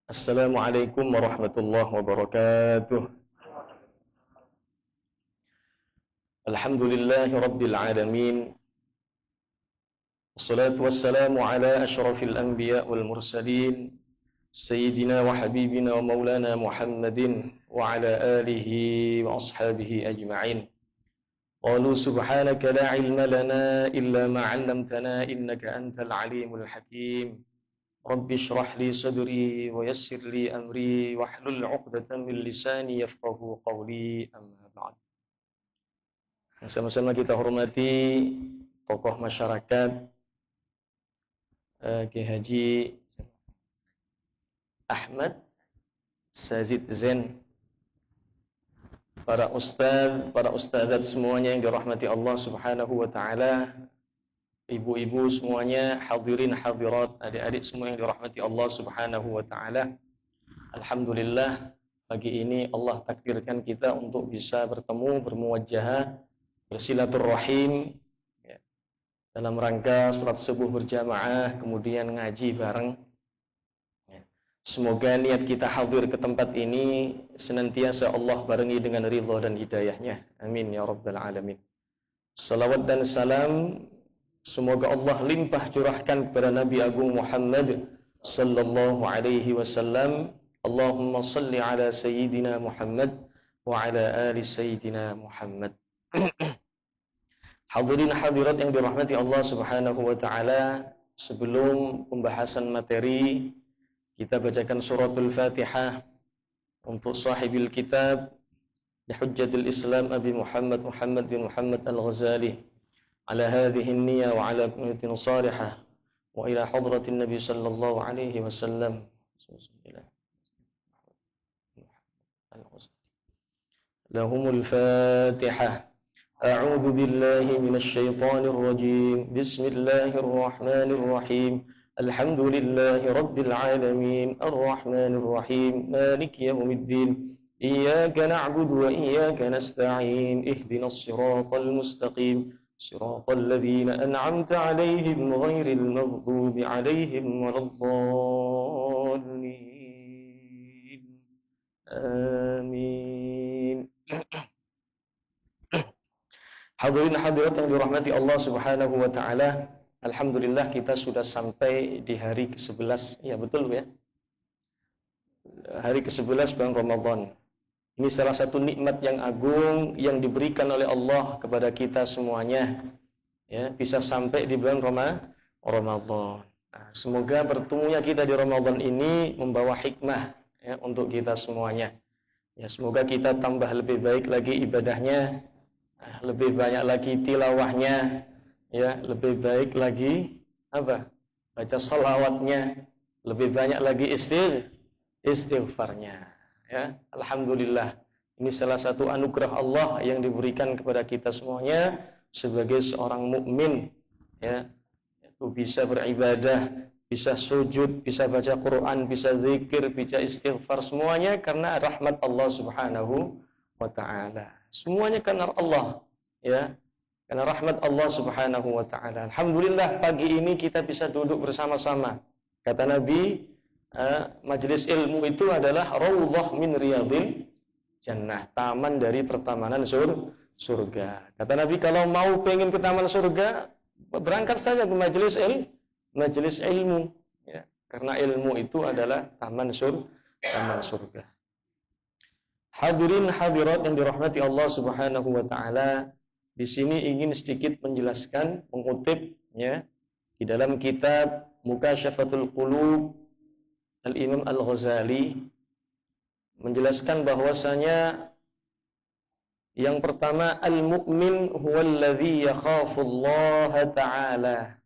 Assalamualaikum warahmatullahi wabarakatuh. Alhamdulillahi rabbil alamin. Wassalatu wassalamu ala asyrafil anbiya wal mursalin sayyidina wa habibina wa maulana Muhammadin wa ala alihi wa ashabihi ajma'in. Qalu subhanaka la ilma lana illa ma 'allamtana innaka antal alimul hakim. Rabbi shrah li sadri wa yassir li amri wahlul 'uqdatam min lisani yafqahu qawli, amma ba'd. Sama-sama kita hormati tokoh masyarakat Kiai Haji Ahmad Sazid Zain, para ustadzat semuanya yang dirahmati Allah Subhanahu wa taala, ibu-ibu semuanya, hadirin hadirat, adik-adik semua yang dirahmati Allah Subhanahu wa taala. Alhamdulillah, pagi ini Allah takdirkan kita untuk bisa bertemu, bermuwajahah, bersilaturrahim ya, dalam rangka salat subuh berjamaah, kemudian ngaji bareng. Ya. Semoga niat kita hadir ke tempat ini senantiasa Allah barengi dengan ridha dan hidayahnya. Amin ya rabbal alamin. Salawat dan salam semoga Allah limpah curahkan kepada Nabi Agung Muhammad sallallahu alaihi wasallam. Allahumma salli ala sayyidina Muhammad wa ala ali sayyidina Muhammad. Hadirin hadirat yang dirahmati Allah Subhanahu wa taala, sebelum pembahasan materi, kita bacakan suratul Fatihah untuk sahibil kitab Hujjatul Islam Abi Muhammad bin Muhammad Al-Ghazali. على هذه النية وعلى نية صالحة وإلى حضرة النبي صلى الله عليه وسلم. لهم الفاتحة. أعوذ بالله من الشيطان الرجيم. بسم الله الرحمن الرحيم. الحمد لله رب العالمين الرحمن الرحيم مالك يوم الدين إياك نعبد وإياك نستعين اهدنا الصراط المستقيم صراط الذين أنعمت عليهم غير المغضوب عليهم ولا الضالين آمين. Hadirin hadirat yang dirahmati Allah Subhanahu wa taala, alhamdulillah kita sudah sampai di hari ke-11. Ya betul ya. Hari ke-11 bulan Ramadan. Ini salah satu nikmat yang agung yang diberikan oleh Allah kepada kita semuanya. Ya, bisa sampai di bulan Ramadan. Nah, semoga bertemunya kita di Ramadan ini membawa hikmah ya, untuk kita semuanya. Ya, semoga kita tambah lebih baik lagi ibadahnya, lebih banyak lagi tilawahnya, ya, lebih baik lagi baca salawatnya, lebih banyak lagi istighfarnya. Ya, alhamdulillah, ini salah satu anugerah Allah yang diberikan kepada kita semuanya sebagai seorang mukmin, ya, itu bisa beribadah, bisa sujud, bisa baca Quran, bisa zikir, bisa istighfar, semuanya karena rahmat Allah Subhanahu wa taala. Semuanya karena Allah, ya, karena rahmat Allah Subhanahu wa taala. Alhamdulillah, pagi ini kita bisa duduk bersama-sama. Kata Nabi, majelis ilmu itu adalah raudhah min riyadil jannah, taman dari pertamanan surga. Kata Nabi, kalau mau pengen ke taman surga, berangkat saja ke majelis ilmu, ya, karena ilmu itu adalah taman surga. Hadirin hadirat yang dirahmati Allah Subhanahu wa taala, di sini ingin sedikit menjelaskan, mengutip ya di dalam kitab Mukasyafatul Qulub Al-Imam Al-Ghazali menjelaskan bahwasanya yang pertama, al-mu'min huwallazi yakhafullaha ta'ala.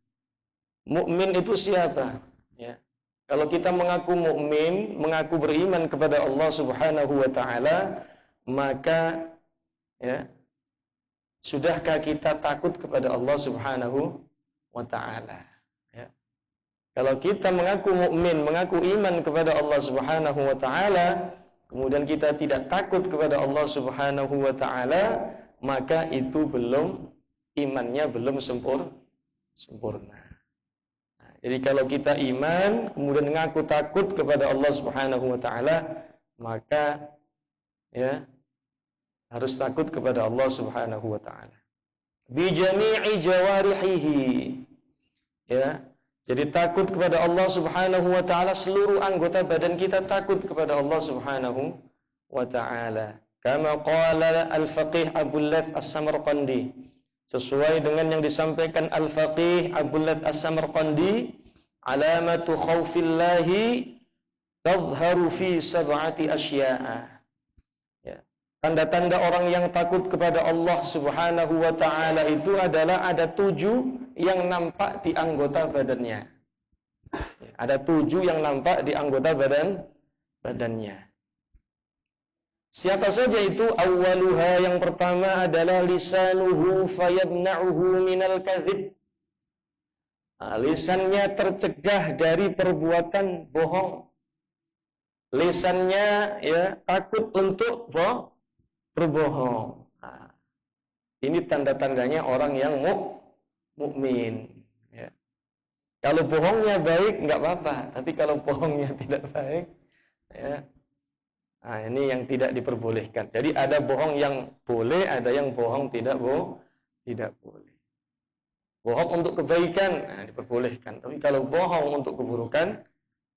Mukmin itu siapa? Ya. Kalau kita mengaku mukmin, mengaku beriman kepada Allah Subhanahu wa taala, maka ya, sudahkah kita takut kepada Allah Subhanahu wa taala? Kalau kita mengaku mukmin, mengaku iman kepada Allah Subhanahu wa taala, kemudian kita tidak takut kepada Allah Subhanahu wa taala, maka itu imannya belum sempurna. Jadi kalau kita iman, kemudian mengaku takut kepada Allah Subhanahu wa taala, maka ya harus takut kepada Allah Subhanahu wa taala. Bi jami'i jawarihi. Ya. Jadi takut kepada Allah Subhanahu wa taala, seluruh anggota badan kita takut kepada Allah Subhanahu wa taala. Kama qala al-faqih Abu Lath As-Samarqandi, sesuai dengan yang disampaikan al-faqih Abu Lath As-Samarqandi, alamatu khaufillahi tadhharu fi sab'ati asya'a. Ya. Tanda-tanda orang yang takut kepada Allah Subhanahu wa taala itu adalah ada 7 yang nampak di anggota badannya. Ya, ada 7 yang nampak di anggota badannya. Siapa saja itu? Awwaluha, yang pertama adalah lisanuhu fayamna'uhu minal kadhib. Lisannya tercegah dari perbuatan bohong. Lisannya ya takut untuk berbohong. Nah, ini tanda-tandanya orang yang mukmin. Ya. Kalau bohongnya baik nggak apa-apa, tapi kalau bohongnya tidak baik, ya, nah ini yang tidak diperbolehkan. Jadi ada bohong yang boleh, ada yang bohong tidak boleh. Bohong untuk kebaikan, nah, diperbolehkan. Tapi kalau bohong untuk keburukan,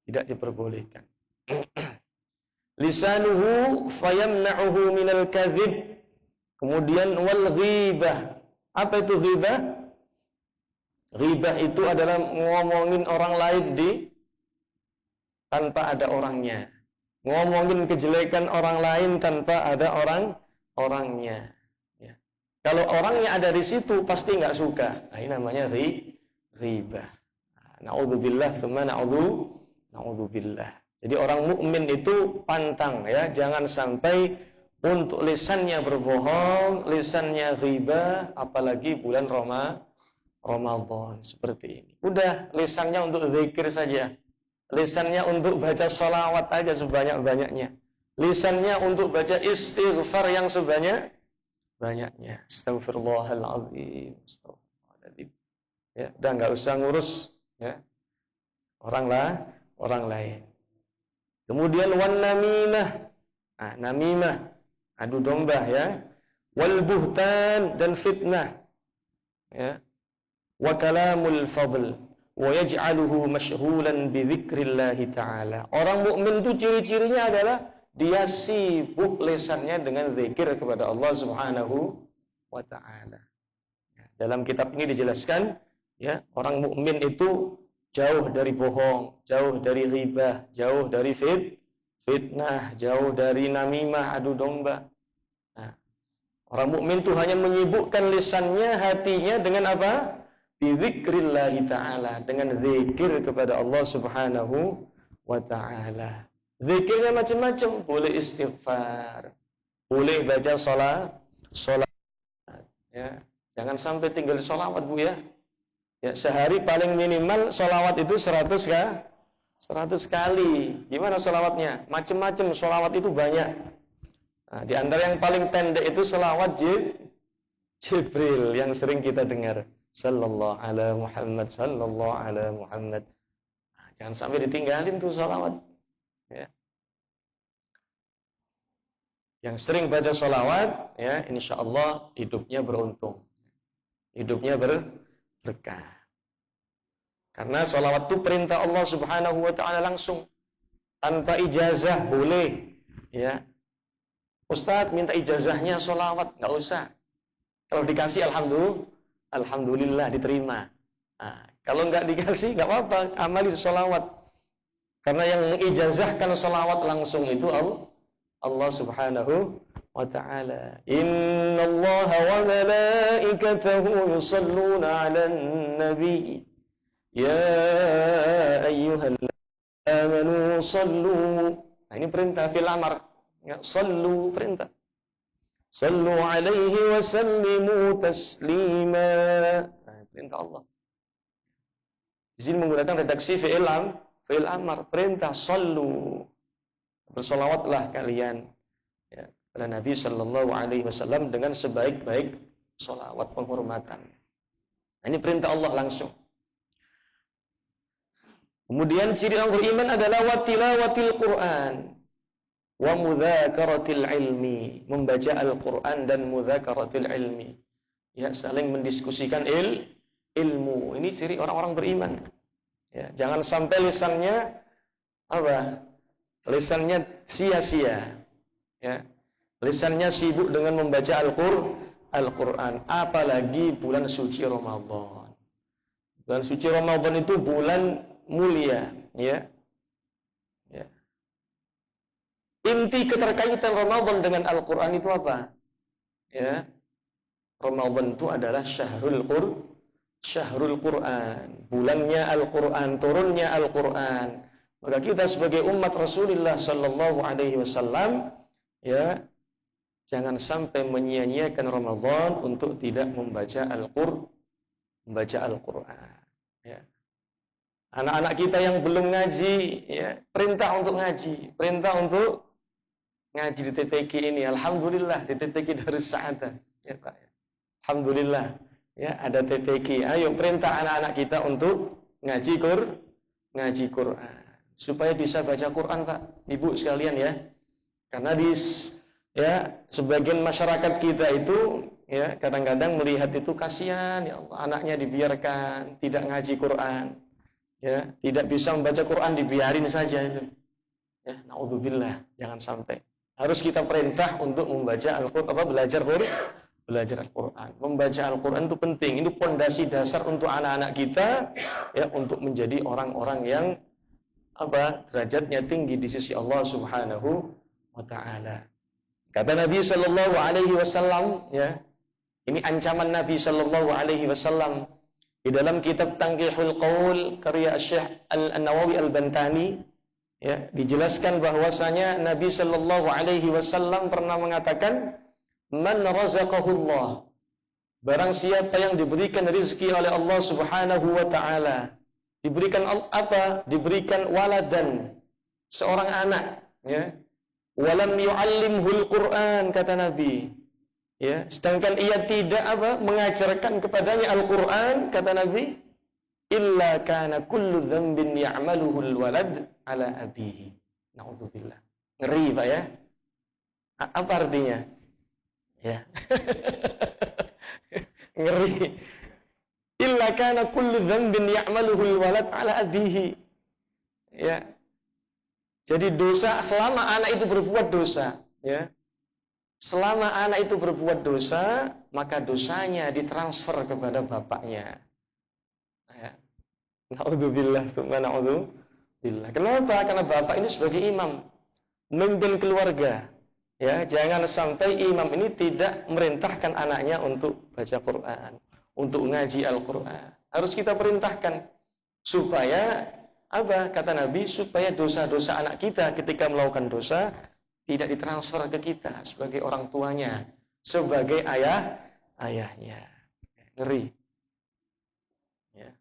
tidak diperbolehkan. Lisanuhu fayamna'uhu minal kadhib. Kemudian wal ghibah. Apa itu ghibah? Ghibah itu adalah ngomongin orang lain tanpa ada orangnya. Ngomongin kejelekan orang lain tanpa ada orangnya. Ya. Kalau orangnya ada di situ pasti nggak suka. Nah, ini namanya ghibah. Na'udzubillah, tsumma na'udzubillah. Jadi orang mukmin itu pantang ya, jangan sampai untuk lisannya berbohong, lisannya ghibah, apalagi bulan Ramadan seperti ini. Udah lisannya untuk zikir saja. Lisannya untuk baca sholawat aja sebanyak-banyaknya. Lisannya untuk baca istighfar yang sebanyak-banyaknya. Astaghfirullahaladzim. Astaghfirullahaladzim. Ya, udah nggak usah ngurus ya orang lain. Kemudian wan namimah. Nah, namimah, adu domba ya. Wal buhtan, dan fitnah. Ya. Wa kalamul fadl wa yaj'aluhu mashghulan bi dzikrillah taala. Orang mukmin itu ciri-cirinya adalah dia sibuk lisannya dengan zikir kepada Allah Subhanahu wa taala. Ya, dalam kitab ini dijelaskan ya, orang mukmin itu jauh dari bohong, jauh dari ghibah, jauh dari fitnah, jauh dari namimah, adu domba. Nah, orang mukmin itu hanya menyibukkan lisannya, hatinya dengan apa? Bizikrillah ta'ala, dengan zikir kepada Allah Subhanahu wa ta'ala. Zikirnya macam-macam, boleh istighfar, boleh baca sholat ya. Jangan sampai tinggal sholawat Bu ya. Ya, sehari paling minimal sholawat itu 100 kali. Gimana sholawatnya? Macam-macam, sholawat itu banyak. Nah, di antara yang paling pendek itu sholawat Jibril yang sering kita dengar. Sallallahu ala Muhammad, sallallahu ala Muhammad. Nah, jangan sampai ditinggalin tuh sholawat. Ya. Yang sering baca sholawat, ya, insya Allah hidupnya beruntung. Hidupnya berkah. Karena sholawat itu perintah Allah Subhanahu wa ta'ala langsung. Tanpa ijazah boleh. Ya. Ustadz minta ijazahnya sholawat, nggak usah. Kalau dikasih alhamdulillah diterima. Nah, kalau nggak dikasih nggak apa-apa, amali sholawat. Karena yang mengijazahkan sholawat langsung itu Allah Subhanahu wa ta'ala. Innallaha wa malaikatahu yusalluna 'alan nabi. Ya ayyuhalladzina amanu sallu. Nah, ini perintah fil amr. Ya, sallu perintah. Sallu alaihi wa sallimu taslima. Nah, perintah Allah. Di sini menggunakan redaksi fi'il amr, perintah sallu. Bersolawatlah kalian ya, kepada Nabi sallallahu alaihi wasallam dengan sebaik-baik solawat penghormatan. Nah, ini perintah Allah langsung. Kemudian ciri orang beriman adalah watilawatil Quran wa mudzakaratil ilmi, membaca Al-Quran dan mudzakaratil ilmi. Ya, saling mendiskusikan ilmu. Ini ciri orang-orang beriman. Ya, jangan sampai lisannya apa? Lisannya sia-sia. Ya. Lisannya sibuk dengan membaca Al-Quran, apalagi bulan suci Ramadan. Bulan suci Ramadan itu bulan mulia, ya. Ya. Inti keterkaitan Ramadan dengan Al-Quran itu apa? Ya. Ramadan itu adalah syahrul Quran, bulannya Al-Quran, turunnya Al-Quran. Maka kita sebagai umat Rasulullah sallallahu alaihi wasallam, ya, jangan sampai menyia-nyiakan Ramadan untuk tidak membaca Al-Quran. Ya. Anak-anak kita yang belum ngaji, ya, perintah untuk ngaji, perintah untuk ngaji di TPQ ini. Alhamdulillah di TPQ Darus Sa'adah, ya Pak. Alhamdulillah, ya, ada TPQ. Ayo perintah anak-anak kita untuk ngaji Quran, supaya bisa baca Quran, Pak, Ibu sekalian, ya. Karena ya, sebagian masyarakat kita itu, ya, kadang-kadang melihat itu kasihan, ya Allah, anaknya dibiarkan tidak ngaji Quran, ya, tidak bisa membaca Quran, dibiarin saja itu. Ya, naudzubillah, jangan sampai. Harus kita perintah untuk membaca Al-Quran, belajar Al-Quran. Membaca Al-Quran itu penting. Ini pondasi dasar untuk anak-anak kita, ya, untuk menjadi orang-orang yang derajatnya tinggi di sisi Allah Subhanahu wa taala. Kata Nabi sallallahu alaihi wasallam, ya. Ini ancaman Nabi sallallahu alaihi wasallam di dalam kitab Tanqihul Qaul karya Syekh An-Nawawi Al-Bantani, ya, dijelaskan bahwasanya Nabi sallallahu alaihi wasallam pernah mengatakan, "Man razaqahullah." Barang siapa yang diberikan rezeki oleh Allah Subhanahu wa taala, diberikan apa? Diberikan waladan, seorang anak, ya. Walam yu'allimhul Quran, kata Nabi. Ya, sedangkan ia tidak mengajarkan kepadanya Al-Quran, kata Nabi, illa kana kullu dzambin ya'maluhul walad ala abihi. Nauzubillah. Ngeri, Pak, ya. Apa artinya? Ya. Ngeri. Illa kana kullu dzambin ya'maluhul walad ala abihi. Ya. Jadi dosa, selama anak itu berbuat dosa, ya. Selama anak itu berbuat dosa, maka dosanya ditransfer kepada bapaknya. Ya. Naudzubillah, naudzubillah. Kenapa? Karena bapak ini sebagai imam, memimpin keluarga. Ya, jangan sampai imam ini tidak merintahkan anaknya untuk baca Quran, untuk ngaji Al-Quran. Harus kita perintahkan supaya kata Nabi, supaya dosa-dosa anak kita ketika melakukan dosa tidak ditransfer ke kita sebagai orang tuanya, sebagai ayahnya. Ngeri. Ya.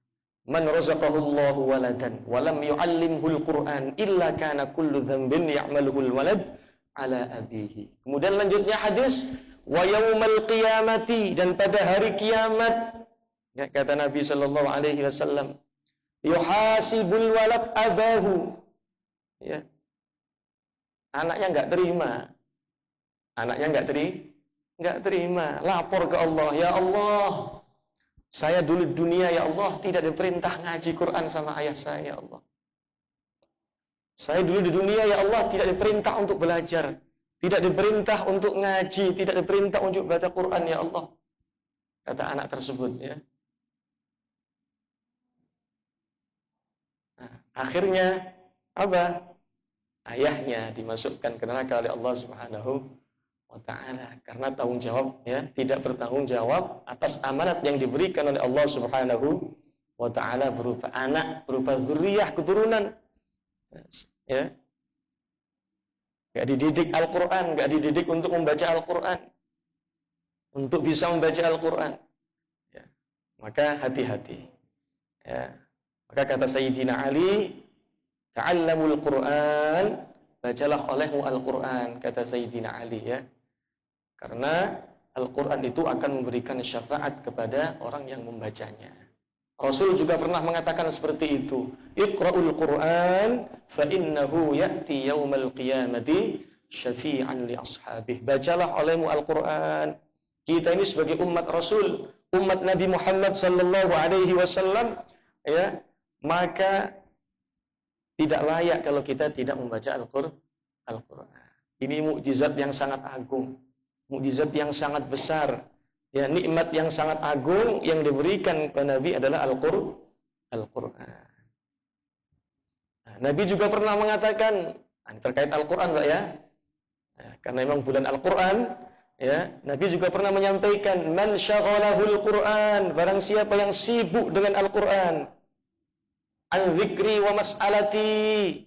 Man razaqahullahu waladan wa lam yu'allimhul Qur'an illa kana kullu dzambin ya'maluhul walad ala abihi. Kemudian lanjutnya hadis, wa yaumal qiyamati, dan pada hari kiamat, ya, kata Nabi sallallahu alaihi wasallam, yuhasibul walad abahu. Ya. Anaknya enggak terima, lapor ke Allah, ya Allah, saya dulu di dunia, ya Allah, tidak diperintah ngaji Quran sama ayah saya, ya Allah. Saya dulu di dunia, ya Allah, tidak diperintah untuk belajar, tidak diperintah untuk ngaji, tidak diperintah untuk baca Quran, ya Allah. Kata anak tersebut, ya. Nah, akhirnya ayahnya dimasukkan ke neraka oleh Allah Subhanahu wa taala karena tanggung jawab, ya, tidak bertanggung jawab atas amanat yang diberikan oleh Allah Subhanahu wa taala berupa anak, berupa zuriyah, keturunan. Ya. Enggak dididik Al-Qur'an, enggak dididik untuk membaca Al-Qur'an, untuk bisa membaca Al-Qur'an. Ya. Maka hati-hati. Ya. Maka kata Sayyidina Ali, ta'allamul Qur'an, bacalah olehmu Al-Qur'an, kata Sayyidina Ali, ya. Karena Al-Qur'an itu akan memberikan syafaat kepada orang yang membacanya. Rasul juga pernah mengatakan seperti itu. Iqra'ul Qur'an fa innahu ya'ti yaumal qiyamati syafi'an li ashabih. Bacalah olehmu Al-Qur'an. Kita ini sebagai umat Rasul, umat Nabi Muhammad sallallahu alaihi wasallam, ya, maka tidak layak kalau kita tidak membaca Al-Qur'an. Ini mukjizat yang sangat agung, mukjizat yang sangat besar. Ya, nikmat yang sangat agung yang diberikan kepada Nabi adalah Al-Qur'an. Nah, Nabi juga pernah mengatakan, terkait Al-Qur'an, Pak, ya. Nah, karena memang bulan Al-Qur'an, ya, Nabi juga pernah menyampaikan, man syaghalahul Qur'an, barang siapa yang sibuk dengan Al-Qur'an, an dzikri wa mas'alati,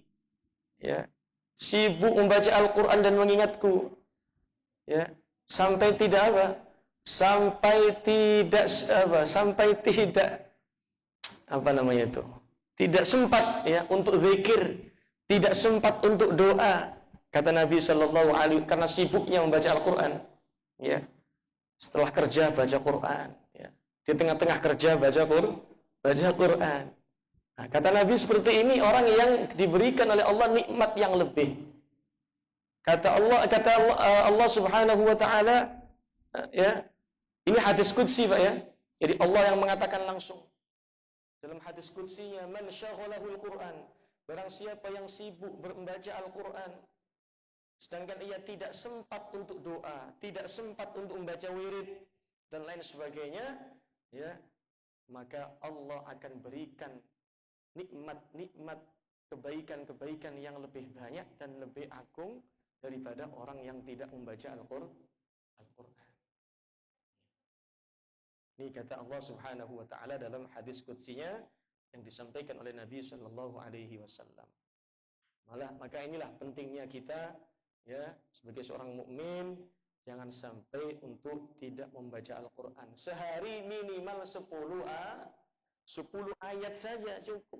ya, sibuk membaca Al-Qur'an dan mengingatku, ya, sampai tidak apa? Sampai tidak tidak sempat, ya, untuk zikir, tidak sempat untuk doa, kata Nabi sallallahu alaihi, karena sibuknya membaca Al-Qur'an, ya. Setelah kerja baca Quran, ya. Di tengah-tengah kerja baca Quran. Nah, kata Nabi seperti ini orang yang diberikan oleh Allah nikmat yang lebih. Kata Allah Subhanahu wa taala, ya. Ini hadis qudsi, Pak, ya. Jadi Allah yang mengatakan langsung dalam hadis qudsinya, man syaghalahul Qur'an, barang siapa yang sibuk membaca Al-Qur'an sedangkan ia tidak sempat untuk doa, tidak sempat untuk membaca wirid dan lain sebagainya, ya, maka Allah akan berikan nikmat-nikmat, kebaikan-kebaikan yang lebih banyak dan lebih agung daripada orang yang tidak membaca Al-Qur'an. Ini kata Allah Subhanahu wa taala dalam hadis qudsinya yang disampaikan oleh Nabi sallallahu alaihi wasallam. Maka inilah pentingnya kita, ya, sebagai seorang mukmin jangan sampai untuk tidak membaca Al-Qur'an. Sehari minimal 10 ayat saja cukup.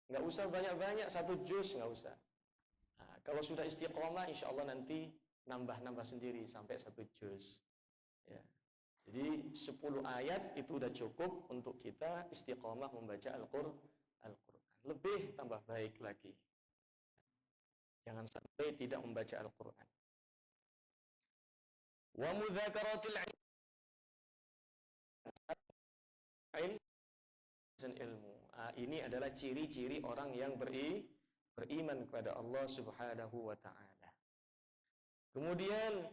Enggak usah banyak-banyak, 1 juz enggak usah. Nah, kalau sudah istiqomah insyaallah nanti nambah-nambah sendiri sampai 1 juz. Ya. Jadi 10 ayat itu sudah cukup untuk kita istiqomah membaca Al-Qur'an. Lebih tambah baik lagi. Jangan sampai tidak membaca Al-Qur'an. Wa mudzakaratil ilmu. Ini adalah ciri-ciri orang yang beriman kepada Allah Subhanahu wa taala. Kemudian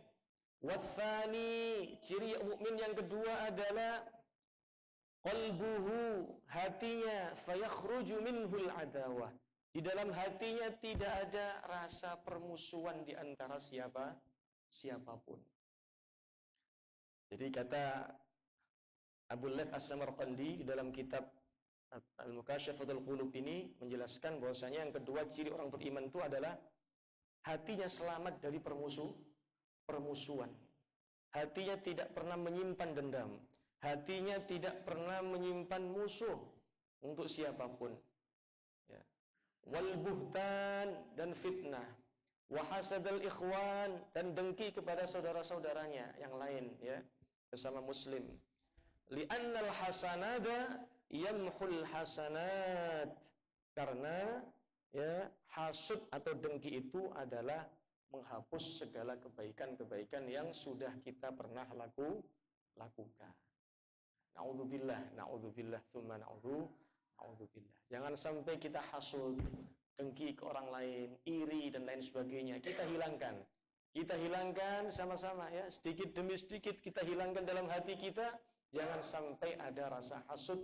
wathani, ciri mukmin yang kedua adalah qalbuhu, hatinya, fayakhruju minhul adawah. Di dalam hatinya tidak ada rasa permusuhan di antara siapapun. Jadi kata Abu Lath As-Samarqandi di dalam kitab Al-Mukasyafatul Qulub ini menjelaskan bahwasanya yang kedua ciri orang beriman itu adalah hatinya selamat dari permusuhan. Hatinya tidak pernah menyimpan dendam. Hatinya tidak pernah menyimpan musuh untuk siapapun. Ya. Wal buhtan, dan fitnah. Wa hasadal ikhwan, dan dengki kepada saudara-saudaranya yang lain, ya, bersama muslim. Li'annal hasanada yamhul hasanat. Karena, ya, hasud atau dengki itu adalah menghapus segala kebaikan-kebaikan yang sudah kita pernah lakukan. Na'udzubillah, tsumma na'udzubillah. Jangan sampai kita hasud, dengki ke orang lain, iri dan lain sebagainya. Kita hilangkan sama-sama, ya, sedikit demi sedikit kita hilangkan dalam hati kita. Jangan sampai ada rasa hasud,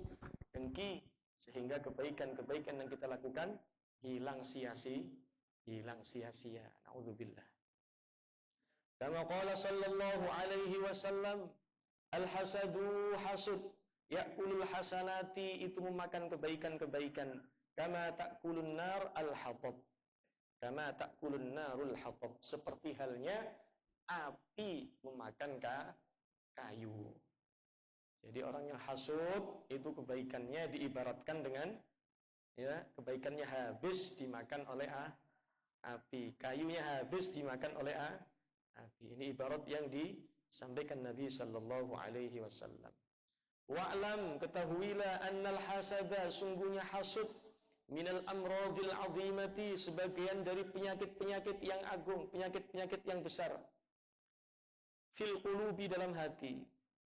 dengki, sehingga kebaikan-kebaikan yang kita lakukan hilang sia-sia. Na'udzubillah. Kama qala sallallahu alaihi wasallam, al-hasadu hasud, ya'kulul hasanati, itu memakan kebaikan-kebaikan. Kama ta'kulun nar al-hatab. Kama ta'kulun narul hatab. Seperti halnya api memakan kayu. Jadi orang yang hasud itu kebaikannya diibaratkan dengan, ya, kebaikannya habis dimakan oleh api, kayunya habis dimakan oleh api. Ini ibarat yang disampaikan Nabi sallallahu alaihi wasallam. Wa'lam, ketahuilah annal hasada, sungguhnya hasud, minal amradil azimati, sebagian dari penyakit-penyakit yang agung, penyakit-penyakit yang besar. Fil qulubi, dalam hati.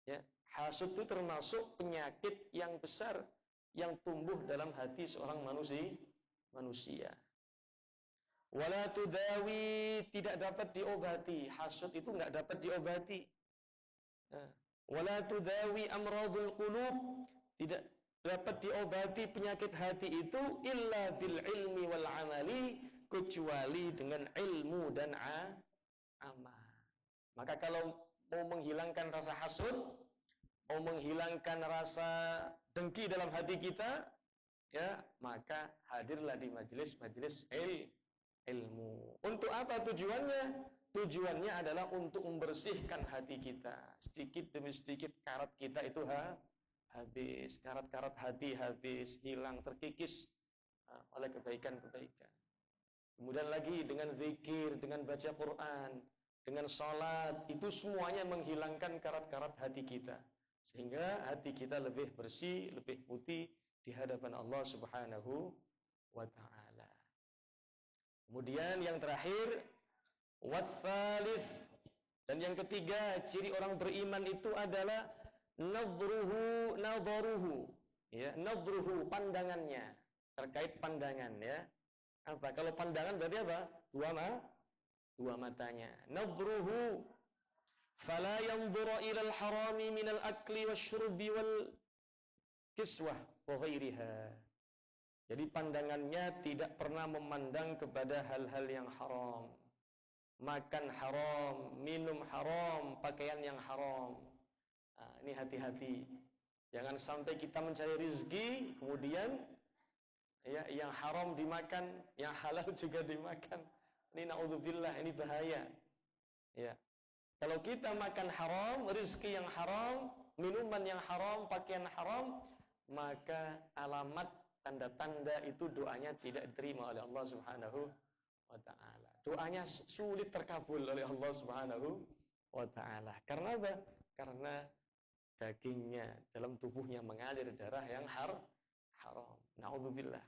Ya, hasud itu termasuk penyakit yang besar yang tumbuh dalam hati seorang manusia. Wala tudawi, tidak dapat diobati. Hasud itu enggak dapat diobati. Wala tudawi amradul qulub, tidak dapat diobati penyakit hati itu illa bil ilmi wal amali, kecuali dengan ilmu dan amal. Maka kalau mau menghilangkan rasa hasud, mau menghilangkan rasa dengki dalam hati kita, ya, maka hadirlah di majelis-majelis ilmu. Untuk apa tujuannya? Tujuannya adalah untuk membersihkan hati kita. Sedikit demi sedikit karat kita itu habis, karat-karat hati habis, hilang, terkikis oleh kebaikan-kebaikan. Kemudian lagi dengan zikir, dengan baca Quran, dengan sholat, itu semuanya menghilangkan karat-karat hati kita. Sehingga hati kita lebih bersih, lebih putih di hadapan Allah Subhanahu wa ta'ala. Kemudian yang terakhir, watthalith, dan yang ketiga, ciri orang beriman itu adalah nadharuhu, ya, nadharuhu, pandangannya. Terkait pandangan, ya. Apa? Kalau pandangan berarti apa? Dua matanya. Nadharuhu fala yanzura ila al-harami min al-akli wasyurbi wal kiswah wa ghairiha. Jadi pandangannya tidak pernah memandang kepada hal-hal yang haram. Makan haram, minum haram, pakaian yang haram. Ini hati-hati. Jangan sampai kita mencari rezeki, kemudian ya, yang haram dimakan, yang halal juga dimakan. Ini naudzubillah, ini bahaya. Ya. Kalau kita makan haram, rezeki yang haram, minuman yang haram, pakaian haram, maka alamat tanda-tanda itu doanya tidak diterima oleh Allah Subhanahu wa ta'ala. Doanya sulit terkabul oleh Allah Subhanahu wa ta'ala. Karena apa? Karena dagingnya, dalam tubuhnya mengalir darah yang haram. Na'udzubillah.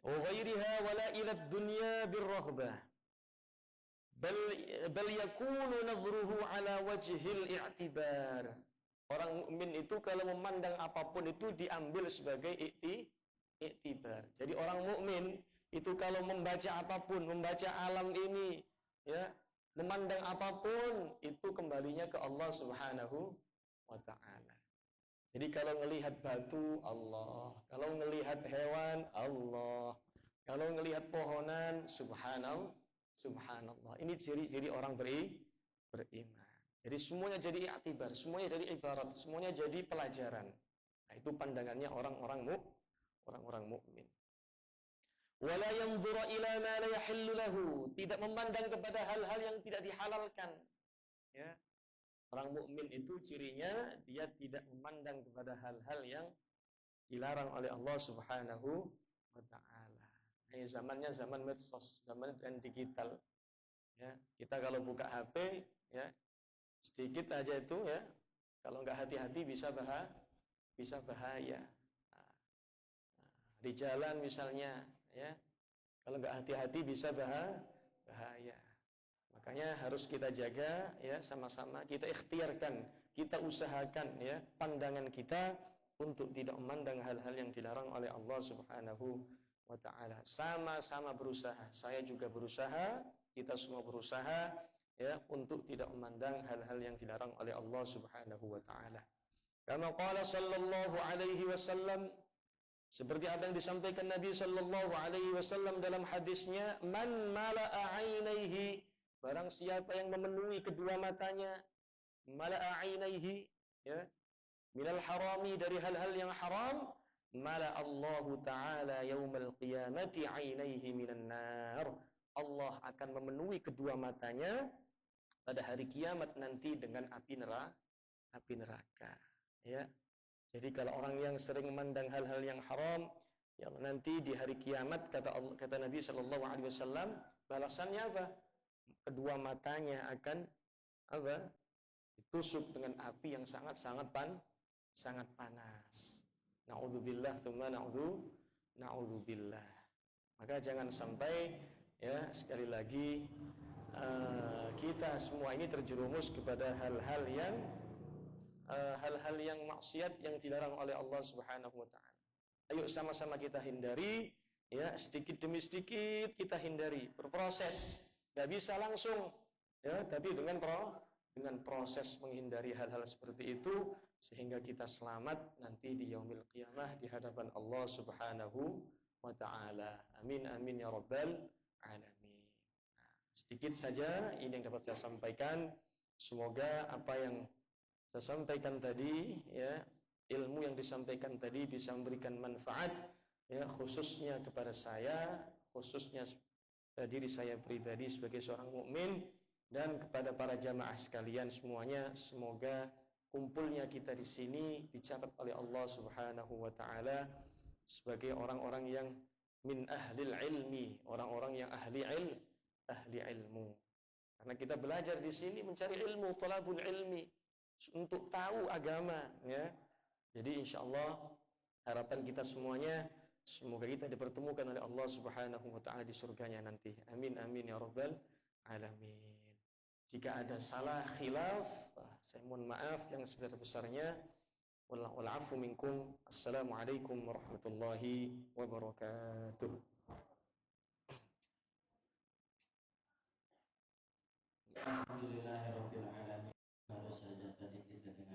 Wa ghairiha wala ila dunya birraghbah. Bal yakunu nadhruhu ala wajhil i'tibar. Orang mukmin itu kalau memandang apapun itu diambil sebagai i'tibar. Jadi orang mukmin itu kalau membaca apapun, membaca alam ini, ya, memandang apapun itu kembalinya ke Allah Subhanahu wa ta'ala. Jadi kalau melihat batu, Allah. Kalau melihat hewan, Allah. Kalau melihat pohonan, subhanallah. Ini ciri-ciri orang beriman. Jadi semuanya jadi i'tibar, semuanya jadi ibarat, semuanya jadi pelajaran. Nah, itu pandangannya orang-orang mukmin. Wala yanzura ila ma la yahillu lahu, tidak memandang kepada hal-hal yang tidak dihalalkan. Ya. Orang mukmin itu cirinya dia tidak memandang kepada hal-hal yang dilarang oleh Allah Subhanahu wa ta'ala. Ini zamannya zaman medsos, zaman digital. Ya, kita kalau buka HP, ya, sedikit aja itu, ya, kalau nggak hati-hati bisa bahaya. Di jalan misalnya, ya, kalau nggak hati-hati bisa bahaya. Makanya harus kita jaga, ya, sama-sama kita ikhtiarkan, kita usahakan, ya, pandangan kita untuk tidak memandang hal-hal yang dilarang oleh Allah Subhanahu wa ta'ala. Sama-sama berusaha, saya juga berusaha, kita semua berusaha, ya, untuk tidak memandang hal-hal yang dilarang oleh Allah Subhanahu wa ta'ala. Kama qala sallallahu alaihi wasallam, seperti apa yang disampaikan Nabi sallallahu alaihi wasallam dalam hadisnya, man mala'a 'ainaihi, barang siapa yang memenuhi kedua matanya, mala'a 'ainaihi, ya, minal harami, dari hal-hal yang haram, mala Allahu ta'ala yaumal qiyamati 'ainaihi minan nar. Allah akan memenuhi kedua matanya pada hari kiamat nanti dengan api neraka. Ya. Jadi kalau orang yang sering memandang hal-hal yang haram, ya, nanti di hari kiamat kata Nabi sallallahu alaihi wasallam, balasannya apa? Kedua matanya akan apa? Itu tusuk dengan api yang sangat panas. Na'udzubillah tsumma na'udzubillah. Maka jangan sampai ya sekali lagi kita semua ini terjerumus kepada hal-hal yang maksiat yang dilarang oleh Allah Subhanahu wa taala. Ayo sama-sama kita hindari ya, sedikit demi sedikit kita hindari, berproses. Enggak bisa langsung ya, tapi dengan proses menghindari hal-hal seperti itu sehingga kita selamat nanti di yaumil qiyamah di hadapan Allah Subhanahu wa taala. Amin amin ya rabbal alamin. Nah, sedikit saja ini yang dapat saya sampaikan. Semoga apa yang saya sampaikan tadi ya, ilmu yang disampaikan tadi bisa memberikan manfaat ya, khususnya kepada saya, khususnya diri saya pribadi sebagai seorang mukmin dan kepada para jamaah sekalian semuanya. Semoga kumpulnya kita di sini dicatat oleh Allah Subhanahu wa taala sebagai orang-orang yang min ahlil ilmi, orang-orang yang ahli ilmu. Karena kita belajar di sini mencari ilmu, thalabul ilmi, untuk tahu agama ya. Jadi insyaallah harapan kita semuanya semoga kita dipertemukan oleh Allah Subhanahu wa taala di surganya nanti. Amin amin ya rabbal alamin. Jika ada salah khilaf, saya mohon maaf yang sebesar-besarnya. Wal afu minkum. Assalamualaikum warahmatullahi wabarakatuh. Alhamdulillahirabbil alamin. Baru saja tadi kita dengar